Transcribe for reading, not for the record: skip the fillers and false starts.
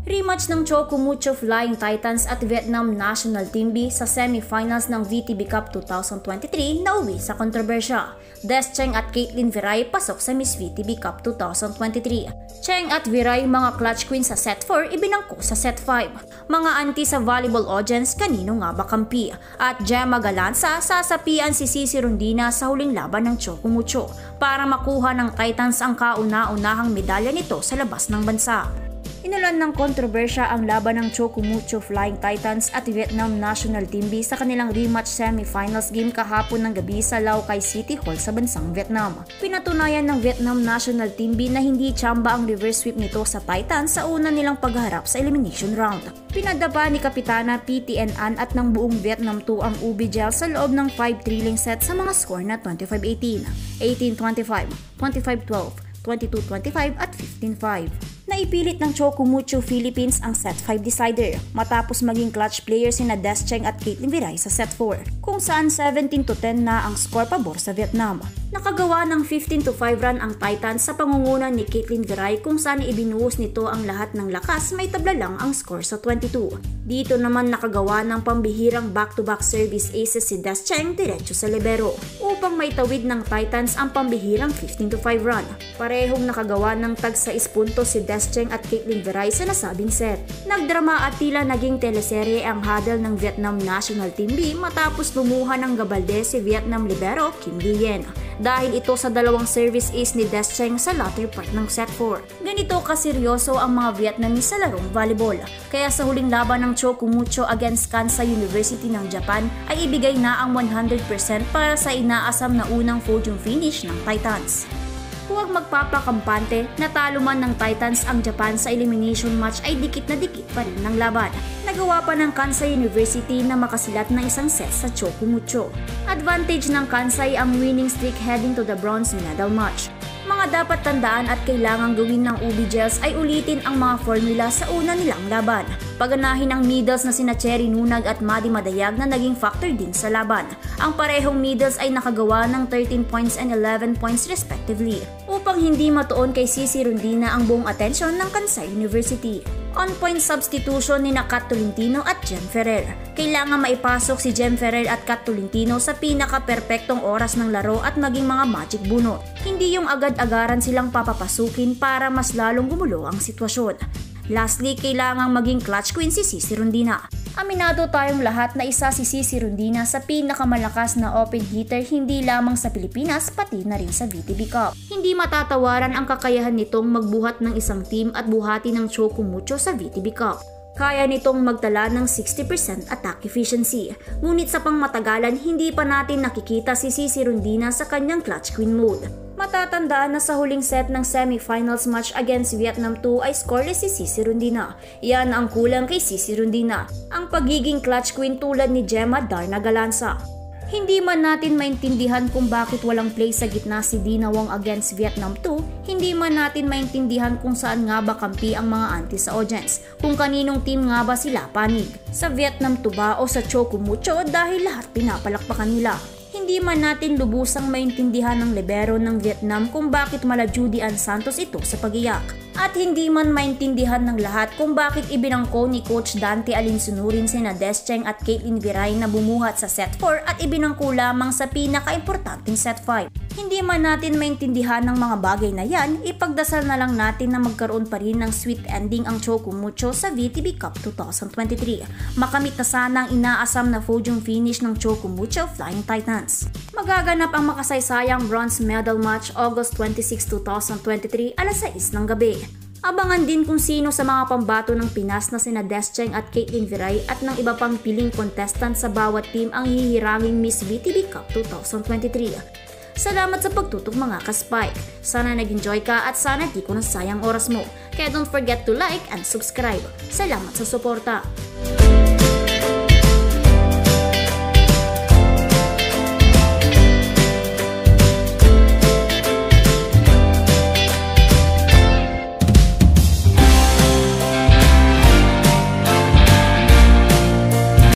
Rematch ng Choco Mucho Flying Titans at Vietnam National Team B sa semifinals ng VTB Cup 2023 na uwi sa kontrobersya. Des Cheng at Caitlin Viray pasok sa Miss VTB Cup 2023. Cheng at Viray mga clutch queen sa set 4 ibinangko sa set 5. Mga anti sa volleyball audience kanino nga ba kampi? At Gemma Galanza sasapian si Cici Rondina sa huling laban ng Choco Mucho para makuha ng Titans ang kauna-unahang medalya nito sa labas ng bansa. Inulan ng kontrobersya ang laban ng Choco Mucho Flying Titans at Vietnam National Team B sa kanilang rematch semifinals game kahapon ng gabi sa Lao Cai City Hall sa bansang Vietnam. Pinatunayan ng Vietnam National Team B na hindi tsamba ang reverse sweep nito sa Titans sa una nilang pagharap sa elimination round. Pinadapa ni Kapitana PTN An at ng buong Vietnam 2 ang Ubi Gel sa loob ng 5 thrilling set sa mga score na 25-18, 18-25, 25-12, 22-25 at 15-5. Naipilit ng Choco Mucho Philippines ang set 5 decider matapos maging clutch player sina Des Cheng at Caitlin Viray sa set 4 kung saan 17-10 na ang score pabor sa Vietnam. Nakagawa ng 15-5 run ang Titans sa pangungunan ni Caitlin Viray kung saan ibinuhos nito ang lahat ng lakas, may tabla lang ang score sa 22. Dito naman nakagawa ng pambihirang back-to-back service aces si Des Cheng diretso sa libero upang maitawid ng Titans ang pambihirang 15-5 run. Parehong nakagawa ng tag 6 puntos si Des Cheng at Caitlin Viray sa nasabing set. Nagdrama at tila naging teleserye ang huddle ng Vietnam National Team B matapos lumuha ng gabalde si Vietnam libero Kim Guyen dahil ito sa dalawang service ace ni Des Cheng sa latter part ng set 4. Ganito kaseryoso ang mga Vietnamese sa larong volleyball. Kaya sa huling laban ng Choco Mucho against Kansai University ng Japan ay ibigay na ang 100% para sa inaasam na unang podium finish ng Titans. Huwag magpapakampante, natalo man ng Titans ang Japan sa elimination match ay dikit na dikit pa rin ng laban. Nagawa pa ng Kansai University na makasilat ng isang set sa Choco Mucho. Advantage ng Kansai ang winning streak heading to the bronze medal match. Mga dapat tandaan at kailangang gawin ng Ubi Gels ay ulitin ang mga formula sa una nilang laban. Paganahin ang middles na sina Cherry Nunag at Madi Madayag na naging factor din sa laban. Ang parehong middles ay nakagawa ng 13 points and 11 points respectively upang hindi matuon kay Cici Rondina ang buong atensyon ng Kansai University. On-point substitution ni Kat Tolentino at Jem Ferrer. Kailangan maipasok si Jem Ferrer at Kat Tolentino sa pinaka-perpektong oras ng laro at maging mga magic bunot. Hindi yung agad-agaran silang papapasukin para mas lalong gumulo ang sitwasyon. Lastly, kailangang maging clutch queen si Cici Rondina. Aminado tayong lahat na isa si Cici Rondina sa pinakamalakas na open hitter hindi lamang sa Pilipinas pati na rin sa VTB Cup. Hindi matatawaran ang kakayahan nitong magbuhat ng isang team at buhati ng Choco Mucho sa VTB Cup. Kaya nitong magtala ng 60% attack efficiency. Ngunit sa pangmatagalan hindi pa natin nakikita si Cici Rondina sa kanyang clutch queen mode. Matatandaan na sa huling set ng semifinals match against Vietnam 2 ay scoreless si Cici Rondina. Yan ang kulang kay Cici Rondina, ang pagiging clutch queen tulad ni Gemma Darna Galanza. Hindi man natin maintindihan kung bakit walang play sa gitna si Dina Wong against Vietnam 2, hindi man natin maintindihan kung saan nga ba kampi ang mga anti sa audience, kung kaninong team nga ba sila panig, sa Vietnam 2 ba o sa Choco Mucho dahil lahat pinapalakpakan nila. Hindi man natin lubusang maintindihan ng libero ng Vietnam kung bakit mala Judy Ann Santos ito sa pag-iyak. At hindi man maintindihan ng lahat kung bakit ibinangko ni Coach Dante Alinsunurin sina Des Cheng at Caitlin Viray na bumuhat sa set 4 at ibinangko lamang sa pinaka-importanting set 5. Hindi man natin maintindihan ng mga bagay na yan, ipagdasal na lang natin na magkaroon pa rin ng sweet ending ang Choco Mucho sa VTB Cup 2023. Makamit na sana ang inaasam na podium finish ng Choco Mucho Flying Titans. Magaganap ang makasaysayang bronze medal match August 26, 2023 alas 6 ng gabi. Abangan din kung sino sa mga pambato ng Pinas na sina Des Cheng at Caitlin Viray at ng iba pang piling contestant sa bawat team ang hihiranging Miss VTB Cup 2023. Salamat sa pagtutok mga ka-Spike. Sana nag-enjoy ka at sana di ko nasayang oras mo. Kaya don't forget to like and subscribe. Salamat sa suporta.